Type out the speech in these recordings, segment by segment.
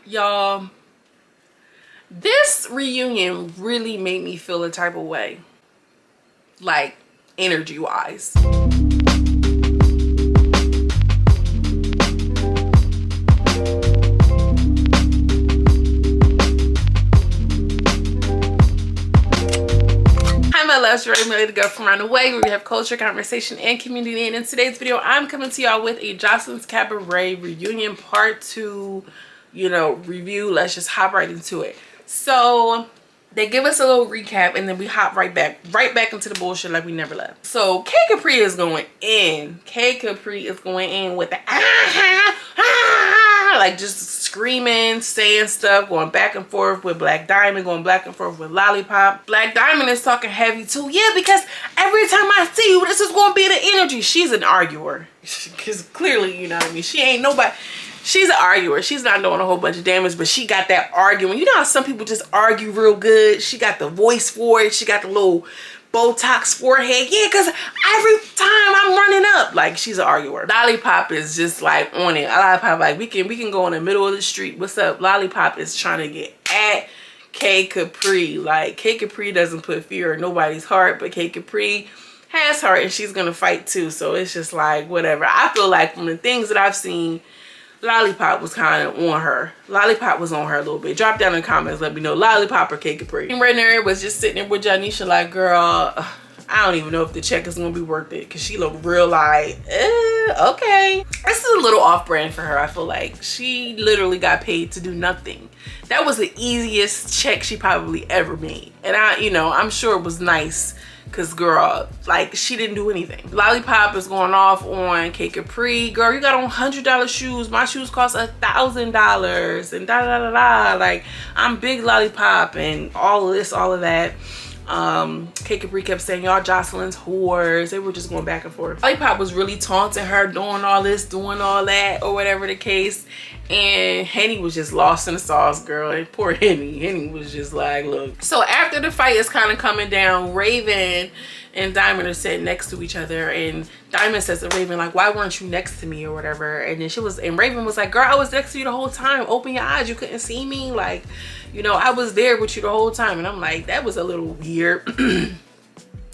Y'all, this reunion really made me feel a type of way, like energy wise. My loves, ready to go from around the way where we have culture, conversation, and community. And in today's video, I'm coming to y'all with a Joseline's Cabaret reunion part 2, review. Let's just hop right into it. So they give us a little recap and then we hop right back into the bullshit like we never left. So K Capri is going in. K Capri is going in with the like just screaming, saying stuff, going back and forth with Black Diamond, going back and forth with Lollipop. Black Diamond is talking heavy too. Yeah, because every time I see you, this is going to be the energy. She's an arguer. Because clearly, you know what I mean? She ain't nobody. She's an arguer. She's not doing a whole bunch of damage, but she got that arguing. You know how some people just argue real good? She got the voice for it. She got the little Botox forehead. Yeah, because every time I'm running up, like, she's an arguer. Lollipop is just like on it. Lollipop, like, we can go in the middle of the street. What's up? Lollipop is trying to get at K Capri. Like, K Capri doesn't put fear in nobody's heart, but K Capri has heart and she's gonna fight too. So it's just like whatever. I feel like from the things that I've seen, Lollipop was kind of on her. Lollipop was on her a little bit. Drop down in the comments, let me know, Lollipop or K Capri. And Renner was just sitting there with Janisha like, girl, I don't even know if the check is gonna be worth it, because she looked real like, okay. This is a little off-brand for her. I feel like she literally got paid to do nothing. That was the easiest check she probably ever made. And I'm sure it was nice, because girl, like, she didn't do anything. Lollipop is going off on K Capri. Girl, you got on $100 shoes. My shoes cost $1,000 and da da da da. Like, I'm big Lollipop and all of this, all of that. K Capri kept saying, y'all Joseline's whores. They were just going back and forth. Lollipop was really taunting her, doing all this, doing all that, or whatever the case. And Henny was just lost in the sauce, girl. And poor Henny. Henny was just like, look. So after the fight is kind of coming down, Raven and Diamond are sitting next to each other, and Diamond says to Raven, like, why weren't you next to me or whatever? And then Raven was like, girl, I was next to you the whole time. Open your eyes, you couldn't see me. Like, I was there with you the whole time. And I'm like, that was a little weird.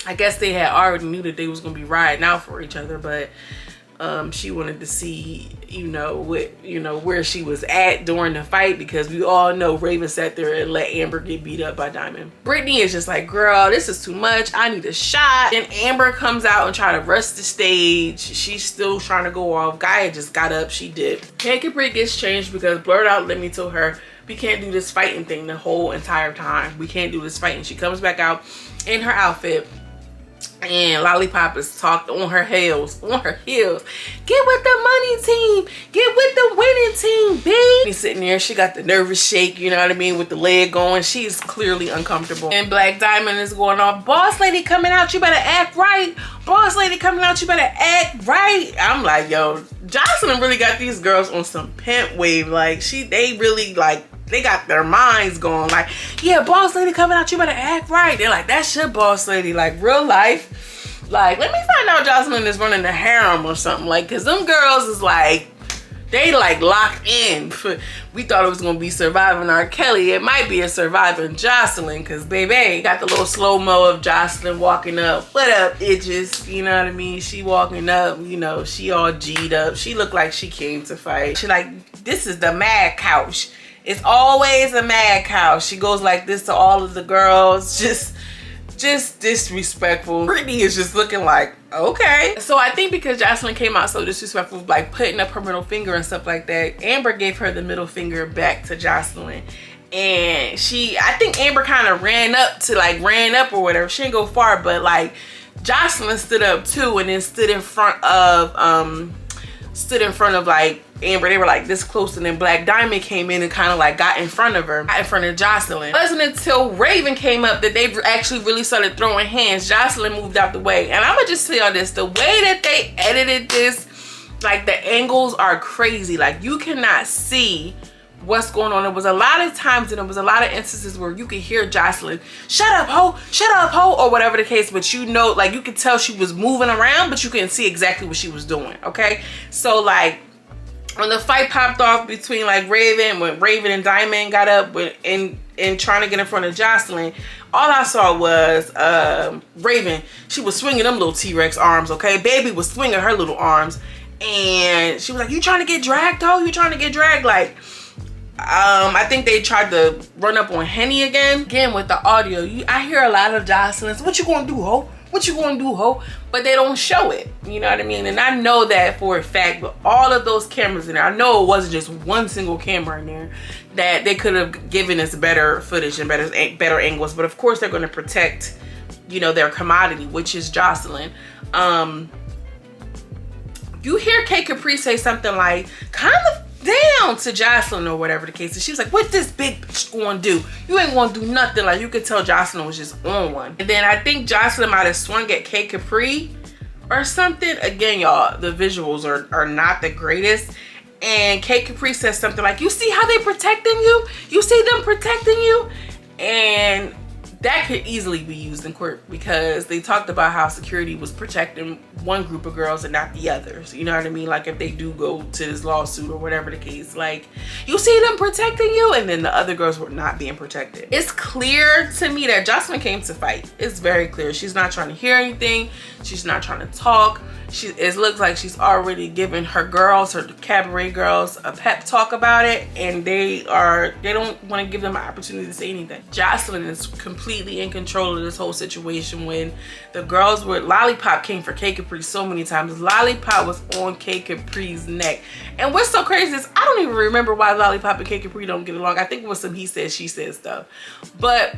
I guess they had already knew that they was gonna be riding out for each other, but she wanted to see, where she was at during the fight, because we all know Raven sat there and let Amber get beat up by Diamond. Brittany is just like, girl, this is too much. I need a shot. And Amber comes out and try to rush the stage. She's still trying to go off. Gaia just got up. She did. K Capri gets changed because Blurred Out let me told her, we can't do this fighting thing the whole entire time. We can't do this fighting. She comes back out in her outfit. And Lollipop is talked on her heels. Get with the money team. Get with the winning team, B. She's sitting there. She got the nervous shake, you know what I mean, with the leg going. She's clearly uncomfortable. And Black Diamond is going off. Boss lady coming out. You better act right. Boss lady coming out. You better act right. I'm like, yo, Joseline really got these girls on some pimp wave. Like, they really, like, they got their minds going like, yeah, boss lady coming out, you better act right. They're like, that's your boss lady, like real life. Like, let me find out Joseline is running the harem or something, like, because them girls is like, they like locked in. We thought it was gonna be Surviving R. Kelly. It might be a Surviving Joseline, because baby got the little slow-mo of Joseline walking up. What up, itches? You know what I mean? She walking up, she all G'd up. She looked like she came to fight. She like, this is the mad couch. It's always a mad cow. She goes like this to all of the girls. Just disrespectful. Brittany is just looking like, okay. So I think because Joseline came out so disrespectful, like putting up her middle finger and stuff like that, Amber gave her the middle finger back to Joseline. And I think Amber kind of ran up or whatever. She didn't go far, but like Joseline stood up too, and then stood in front of like Amber. They were like this close, and then Black Diamond came in and kind of like got in front of her, got in front of Joseline. It wasn't until Raven came up that they actually really started throwing hands. Joseline moved out the way. And I'm gonna just tell y'all this, the way that they edited this, like the angles are crazy. Like, you cannot see what's going on. There was a lot of times and there was a lot of instances where you could hear Joseline, shut up ho, or whatever the case, but like you could tell she was moving around, but you couldn't see exactly what she was doing. Okay, so like when the fight popped off between like when Raven and Diamond got up and trying to get in front of Joseline, all I saw was Raven. She was swinging them little T-Rex arms, okay? Baby was swinging her little arms, and she was like, "You trying to get dragged, though? You trying to get dragged?" Like, I think they tried to run up on Henny again. Again, with the audio, I hear a lot of Joseline's, "What you gonna do, ho? What you gonna do, ho?" But they don't show it, you know what I mean? And I know that for a fact, with all of those cameras in there, I know it wasn't just one single camera in there, that they could have given us better footage and better angles. But of course, they're going to protect, you know, their commodity, which is Joseline. You hear K Capri say something like, "Calm down" to Joseline or whatever the case is. She was like, "What this big bitch gonna do? You ain't gonna do nothing." Like, you could tell Joseline was just on one. And then I think Joseline might have swung at K Capri or something. Again, y'all, the visuals are not the greatest. And K Capri says something like, "You see how they protecting you? You see them protecting you?" And that could easily be used in court, because they talked about how security was protecting one group of girls and not the others. You know what I mean? Like, if they do go to this lawsuit or whatever the case, like, you see them protecting you, and then the other girls were not being protected. It's clear to me that Joseline came to fight. It's very clear. She's not trying to hear anything. She's not trying to talk. It looks like she's already given her Cabaret girls, a pep talk about it, and they don't want to give them an opportunity to say anything. Joseline is completely in control of this whole situation. When the girls were, Lollipop came for K Capri so many times. Lollipop was on K Capri's neck. And what's so crazy is I don't even remember why Lollipop and K Capri don't get along. I think it was some he said, she said stuff. But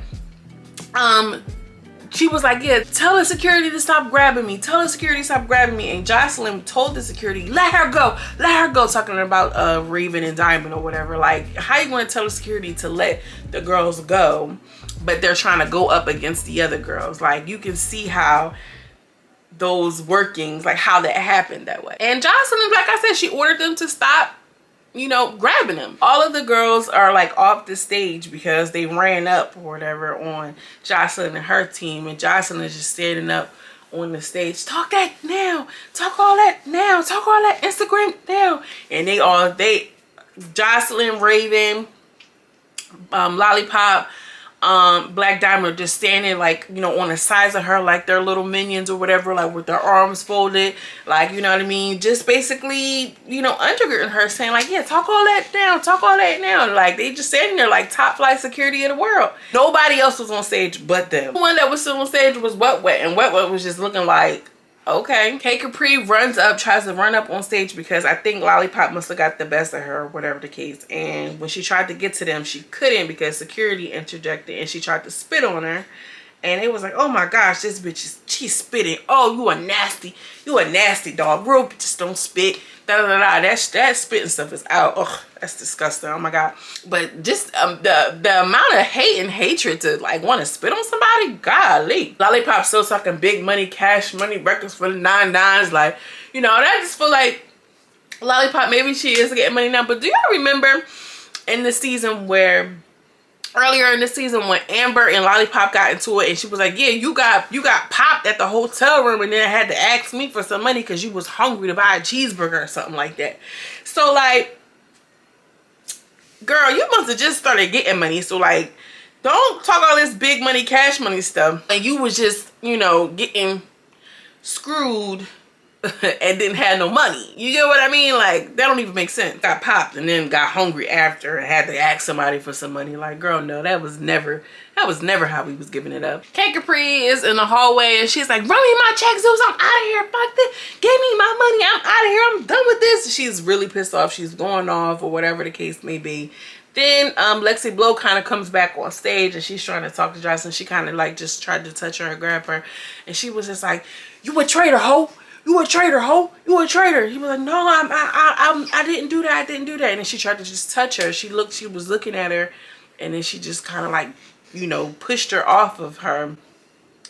she was like, "Yeah, tell the security to stop grabbing me. Tell the security to stop grabbing me." And Joseline told the security, "Let her go. Let her go." Talking about Raven and Diamond or whatever. Like, how you going to tell the security to let the girls go, but they're trying to go up against the other girls? Like, you can see how those workings, like how that happened that way. And Joseline, like I said, she ordered them to stop, you know, grabbing him. All of the girls are like off the stage because they ran up or whatever on Joseline and her team, and Joseline is just standing up on the stage. "Talk that now, talk all that now, talk all that Instagram now." And Joseline, Raven, Lollipop, Black Diamond are just standing, like, you know, on the sides of her, like they're little minions or whatever, like with their arms folded, like, you know what I mean, just basically, you know, undergirding her, saying like, "Yeah, talk all that down, talk all that now." Like, they just standing there like top flight security of the world. Nobody else was on stage but them. The one that was still on stage was Wet Wet, and Wet Wet was just looking like, okay. K Capri tries to run up on stage because I think Lollipop must have got the best of her or whatever the case. And when she tried to get to them, she couldn't because security interjected, and she tried to spit on her. And it was like, "Oh my gosh, this bitch she's spitting. Oh, you a nasty dog. Real bitches don't spit. Da da da. That spitting stuff is out. Ugh, that's disgusting. Oh my god." But just the amount of hate and hatred to like want to spit on somebody, golly. Lollipop still talking big money, cash money, records for the 9 like, you know, that just feel like Lollipop, maybe she is getting money now. But do y'all remember in the season earlier in the season when Amber and Lollipop got into it, and she was like, "Yeah, you got popped at the hotel room and then had to ask me for some money because you was hungry to buy a cheeseburger," or something like that. So like, girl, you must have just started getting money. So like, don't talk all this big money, cash money stuff, and you was just, you know, getting screwed and didn't have no money. You get what I mean? Like, that don't even make sense. Got popped and then got hungry after and had to ask somebody for some money. Like, girl, no, that was never how we was giving it up. K Capri is in the hallway and she's like, "Run me my check, Zeus. I'm out of here. Fuck this. Give me my money. I'm out of here. I'm done with this." She's really pissed off. She's going off or whatever the case may be. Then Lexi Blow kind of comes back on stage and she's trying to talk to Joseline. She kind of like just tried to touch her and grab her. And she was just like, "You a traitor, hoe. You a traitor, ho. You a traitor." He was like, "No, I didn't do that. I didn't do that." And then she tried to just touch her. She was looking at her, and then she just kind of like, you know, pushed her off of her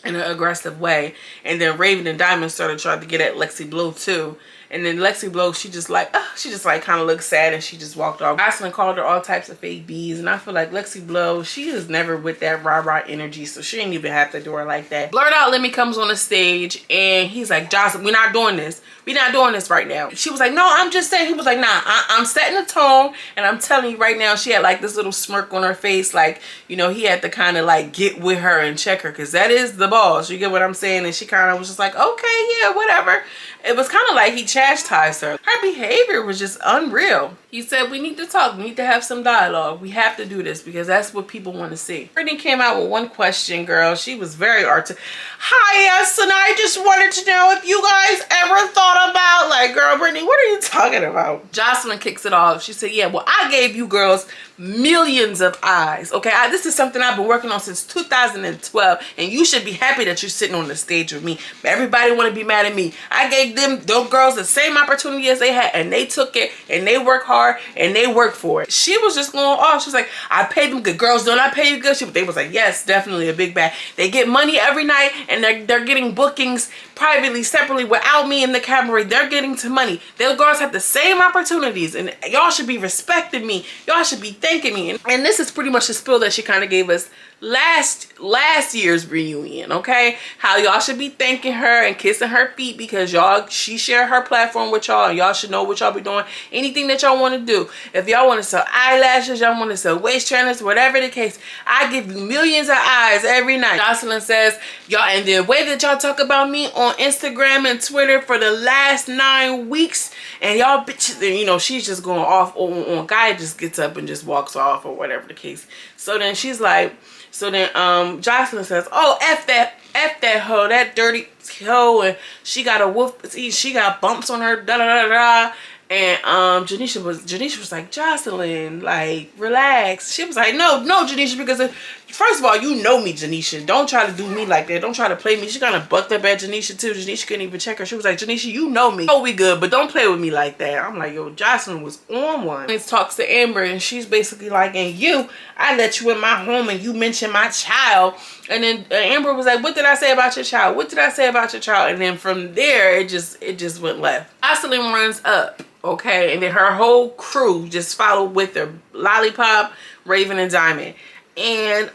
in an aggressive way. And then Raven and Diamond started trying to get at Lexi Blue too. And then Lexi Blow, she just like kind of looked sad and she just walked off. Joseline called her all types of fake bees, and I feel like Lexi Blow, she is never with that rah-rah energy, so she ain't even have to do her like that. Blurred Out Lemmy comes on the stage and he's like, Joseline, we're not doing this. We're not doing this right now. She was like, no, I'm just saying. He was like, nah, I'm setting the tone, and I'm telling you right now, she had like this little smirk on her face, like, you know, he had to kind of like get with her and check her, because that is the boss. You get what I'm saying? And she kind of was just like, okay, yeah, whatever. It was kind of like he chastised her. Her behavior was just unreal. He said, we need to talk. We need to have some dialogue. We have to do this because that's what people want to see. Brittany came out with one question, girl. She was very articulate. Hi, yes, and I just wanted to know if you guys ever thought about, like, girl, Brittany, what are you talking about? Joseline kicks it off. She said, yeah, well, I gave you girls millions of eyes. Okay, this is something I've been working on since 2012, and you should be happy that you're sitting on the stage with me. But everybody want to be mad at me. I gave those girls the same opportunity as they had, and they took it, and they work hard, and they work for it. She was just going off. She's like, I paid them good. Girls, don't I pay you good? They was like, yes, definitely a big bag. They get money every night, and they're getting bookings privately, separately, without me in the cabaret. They're getting to money. Those girls have the same opportunities, and y'all should be respecting me. Y'all should be thanking me. And this is pretty much the spill that she kind of gave us last year's reunion, okay? How y'all should be thanking her and kissing her feet because she shared her platform with y'all, and y'all should know what y'all be doing. Anything that y'all want to do. If y'all want to sell eyelashes, y'all want to sell waist trainers, whatever the case, I give you millions of eyes every night. Joseline says, y'all, and the way that y'all talk about me on Instagram and Twitter for the last 9 weeks, and y'all bitches, you know, she's just going off on guy just gets up and just walks off or whatever the case. So then she's like, Joseline says, oh, F that hoe, that dirty hoe, and she got a wolf, she got bumps on her, da da da da. And Janisha was like, Joseline, like, relax. She was like, no, Janisha, because first of all, you know me, Janisha. Don't try to do me like that. Don't try to play me. She kind of bucked up at Janisha too. Janisha couldn't even check her. She was like, Janisha, you know me. Oh, we good, but don't play with me like that. I'm like, yo, Joseline was on one. And talks to Amber, and she's basically like, and you, I let you in my home, and you mentioned my child. And then Amber was like, what did I say about your child? What did I say about your child? And then from there, it just went left. Joseline runs up. Okay, and then her whole crew just followed with her. Lollipop, Raven, and Diamond. And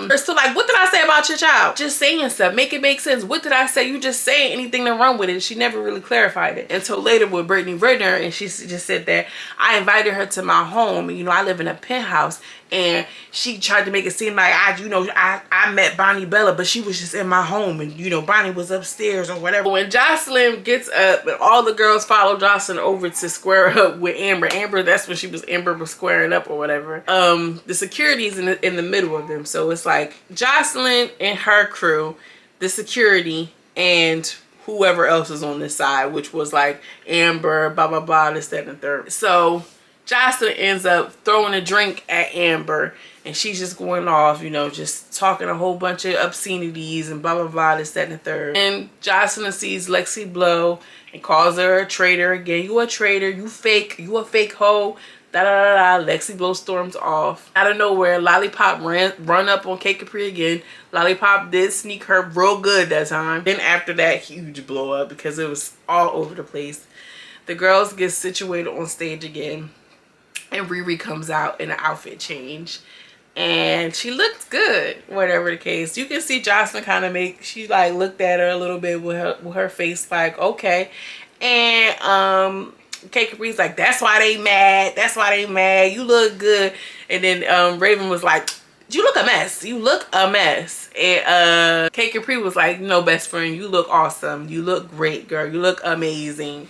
they're still like, what did I say about your child? Just saying stuff. Make it make sense. What did I say? You just saying anything to run with it. She never really clarified it until later with Brittany Renner, and she just said that I invited her to my home. You know, I live in a penthouse, and she tried to make it seem like I met Bonnie Bella, but she was just in my home, and you know, Bonnie was upstairs or whatever. When Joseline gets up and all the girls follow Joseline over to square up with Amber, that's when Amber was squaring up or whatever. The security is in the middle of them, so it's like Joseline and her crew, the security, and whoever else is on this side, which was like Amber, blah blah blah, this, that, and the third. So Joseline ends up throwing a drink at Amber, and she's just going off, you know, just talking a whole bunch of obscenities and blah blah blah, this, that, and the third. And Joseline sees Lexi Blow and calls her a traitor again. You a traitor, you a fake hoe. Da da da da. Lexi Blow storms off. Out of nowhere, Lollipop run up on K Capri again. Lollipop did sneak her real good that time. Then after that, huge blow up because it was all over the place. The girls get situated on stage again, and Riri comes out in an outfit change, and she looked good, whatever the case. You can see Joseline kind of she like looked at her a little bit with her face like, okay. And K Capri's like, that's why they mad. That's why they mad. You look good. And then Raven was like, you look a mess. You look a mess. And K Capri was like, no, best friend, you look awesome. You look great, girl. You look amazing.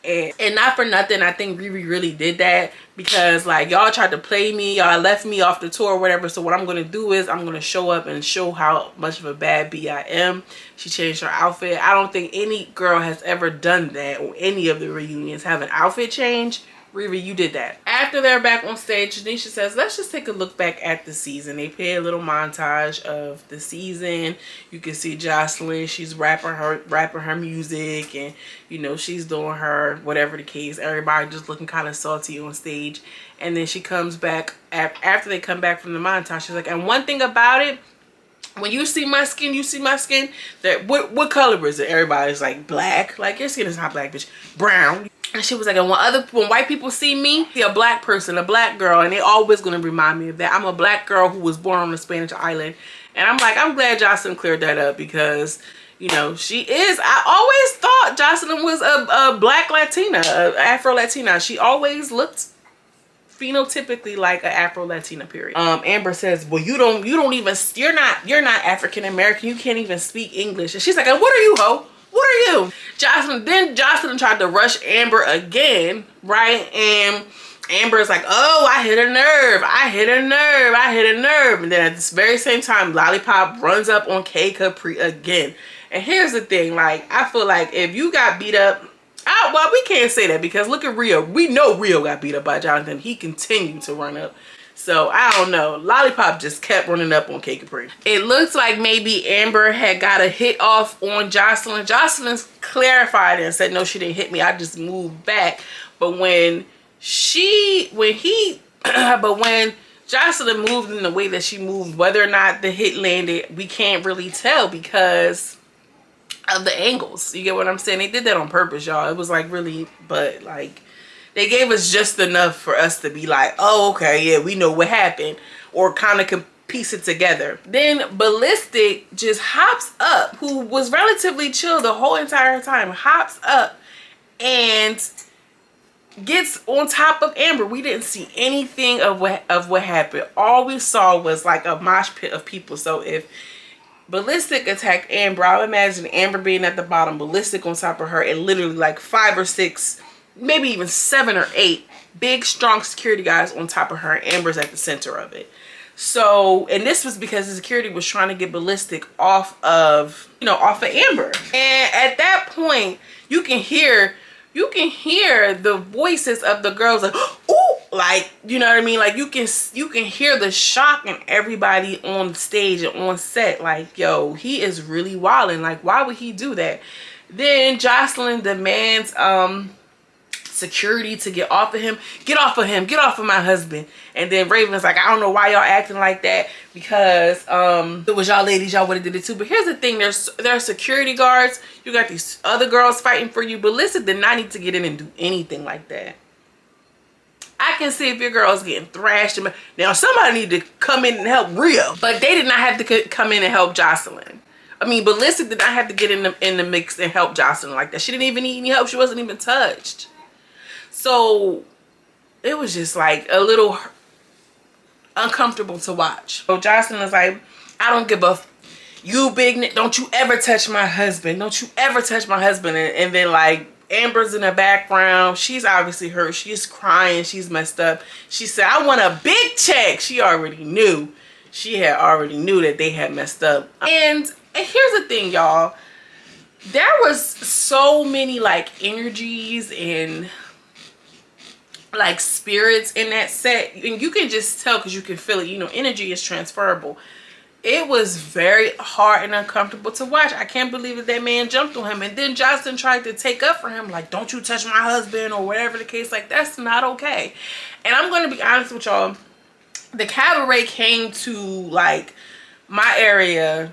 And not for nothing, I think Riri really did that because like y'all tried to play me, y'all left me off the tour or whatever. So what I'm gonna do is I'm gonna show up and show how much of a bad bee I am. She changed her outfit. I don't think any girl has ever done that on any of the reunions, have an outfit change. Riri, you did that. After they're back on stage, Janisha says, let's just take a look back at the season. They play a little montage of the season. You can see Joseline, she's rapping her music, and you know, she's doing her whatever the case. Everybody just looking kind of salty on stage. And then she comes back, after they come back from the montage, she's like, and one thing about it, When you see my skin, you see my skin. That what color is it? Everybody's like black. Like, your skin is not black, bitch. Brown. And she was like, and when white people see me, see a black person, a black girl, and they always gonna remind me of that. I'm a black girl who was born on a Spanish island. And I'm like, I'm glad Joseline cleared that up, because, you know, she is. I always thought Joseline was a black Latina, a Afro Latina. She always looked phenotypically like an Afro Latina, period. Amber says, well, you're not African American. You can't even speak English. And she's like, what are you, ho? What are you? Joseline tried to rush Amber again, right? And Amber's like, oh, I hit a nerve. I hit a nerve. I hit a nerve. And then at this very same time, Lollipop runs up on K Capri again. And here's the thing, like, I feel like if you got beat up, well, we can't say that, because look at Rio. We know Rio got beat up by Jonathan. He continued to run up. So, I don't know. Lollipop just kept running up on K Capri. It looks like maybe Amber had got a hit off on Joseline. Joseline's clarified and said, no, she didn't hit me. I just moved back. But when Joseline moved in the way that she moved, whether or not the hit landed, we can't really tell because of the angles. You get what I'm saying? They did that on purpose, y'all. It was like really, but like they gave us just enough for us to be like, oh, okay, yeah, we know what happened, or kind of can piece it together. Then Ballistic just hops up, who was relatively chill the whole entire time, hops up and gets on top of Amber. We didn't see anything of what happened. All we saw was like a mosh pit of people. So if Ballistic attacked Amber, I would imagine Amber being at the bottom, Ballistic on top of her, and literally like 5 or 6, maybe even 7 or 8 big strong security guys on top of her. Amber's at the center of it. So, and this was because the security was trying to get Ballistic off of Amber. And at that point, you can hear the voices of the girls like, ooh, like, you know what I mean? Like you can hear the shock in everybody on stage and on set. Like, yo, he is really wilding. Like, why would he do that? Then Joseline demands security to get off of him. Get off of him. Get off of my husband. And then Raven's like, I don't know why y'all acting like that, because if it was y'all ladies, y'all would have did it too. But here's the thing, there are security guards. You got these other girls fighting for you. But listen, did not need to get in and do anything like that. I can see if your girl's getting thrashed. Now somebody need to come in and help Rio. But they did not have to come in and help Joseline. I mean, Ballistic did not have to get in the mix and help Joseline like that. She didn't even need any help. She wasn't even touched. So it was just like a little uncomfortable to watch. So Joseline was like, I don't give a you big, don't you ever touch my husband. Don't you ever touch my husband. And then like Amber's in the background. She's obviously hurt. She's crying. She's messed up. She said, I want a big check. She already knew. She had already knew that they had messed up. And here's the thing, y'all. There was so many like energies and like spirits in that set, and you can just tell because you can feel it. You know, energy is transferable. It was very hard and uncomfortable to watch. I can't believe that man jumped on him, and then Joseline tried to take up for him, like, don't you touch my husband, or whatever the case. Like, that's not okay. And I'm going to be honest with y'all, the Cabaret came to like my area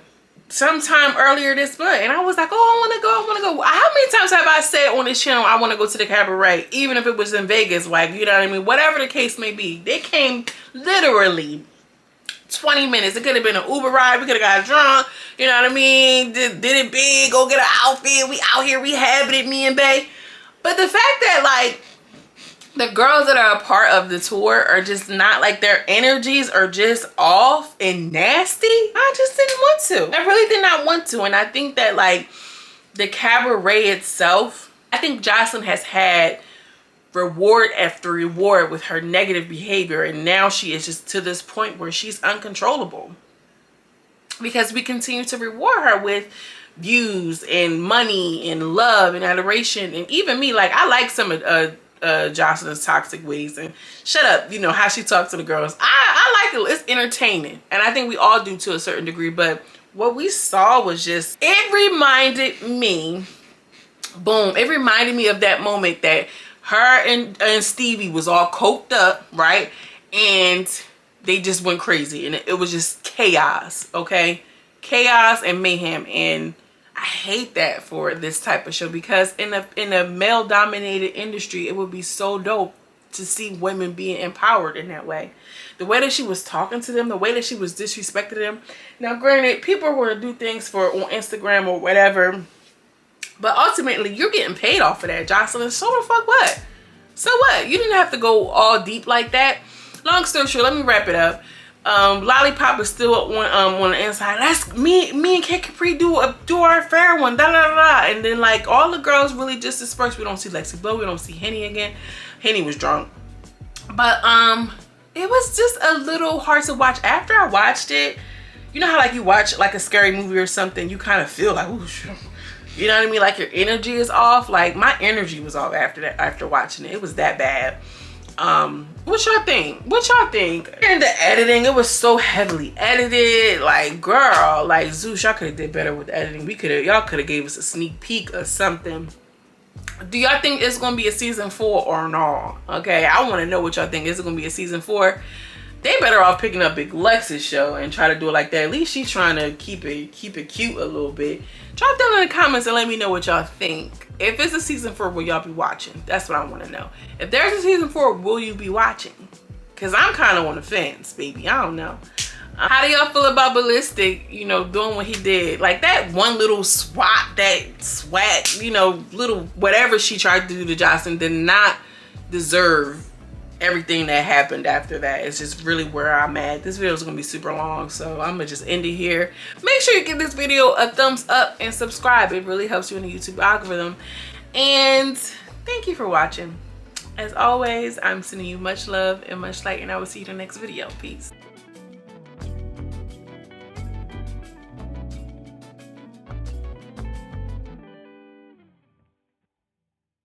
sometime earlier this month, and I was like, oh, I want to go. How many times have I said on this channel I want to go to the Cabaret, even if it was in Vegas? Like, you know what I mean? Whatever the case may be, they came literally 20 minutes. It could have been an Uber ride. We could have got drunk, you know what I mean? Did it big, go get an outfit. We out here, we having it, me and Bae. But the fact that like the girls that are a part of the tour are just not, like, their energies are just off and nasty, I just didn't want to. I really did not want to. And I think that like the Cabaret itself, I think Joseline has had reward after reward with her negative behavior, and now she is just to this point where she's uncontrollable because we continue to reward her with views and money and love and adoration. And even me, like, I like some of Joseline's toxic ways, and shut up, you know, how she talks to the girls. I like it. It's entertaining, and I think we all do to a certain degree. But what we saw was just, it reminded me, boom, it reminded me of that moment that her and Stevie was all coked up, right? And they just went crazy, and it was just chaos, okay? chaos and mayhem, and I hate that for this type of show, because in a male dominated industry, it would be so dope to see women being empowered in that way. The way that she was talking to them, the way that she was disrespecting them. Now granted, people are going to do things on Instagram or whatever, but ultimately you're getting paid off of that, Joseline. So the fuck what? So what? You didn't have to go all deep like that. Long story short, let me wrap it up. Lollipop is still on the inside. Let's me and Kid Capri do our fair one, da da da. And then like all the girls really just dispersed. We don't see Lexi Blow, we don't see Henny again. Henny was drunk, but it was just a little hard to watch. After I watched it, you know how like you watch like a scary movie or something, you kind of feel like, ooh, you know what I mean? Like your energy is off. Like my energy was off after that. After watching it, it was that bad. What y'all think? What y'all think? And the editing, it was so heavily edited. Like, girl, like Zeus, y'all could have did better with the editing. Y'all could have gave us a sneak peek or something. Do y'all think it's gonna be a season 4 or no? Okay, I want to know what y'all think. Is it gonna be a season 4? They better off picking up Big Lex's show and try to do it like that. At least she's trying to keep it cute a little bit. Drop down in the comments and let me know what y'all think. If it's a season 4, will y'all be watching? That's what I want to know. If there's a season 4, will you be watching? Because I'm kind of on the fence, baby. I don't know. How do y'all feel about Ballistic, you know, doing what he did? Like that one little swat, you know, little whatever she tried to do to Joseline did not deserve everything that happened after that. It's just really where I'm at. This video is gonna be super long, so I'm gonna just end it here. Make sure you give this video a thumbs up and subscribe. It really helps you in the YouTube algorithm. And thank you for watching. As always, I'm sending you much love and much light, and I will see you in the next video. Peace.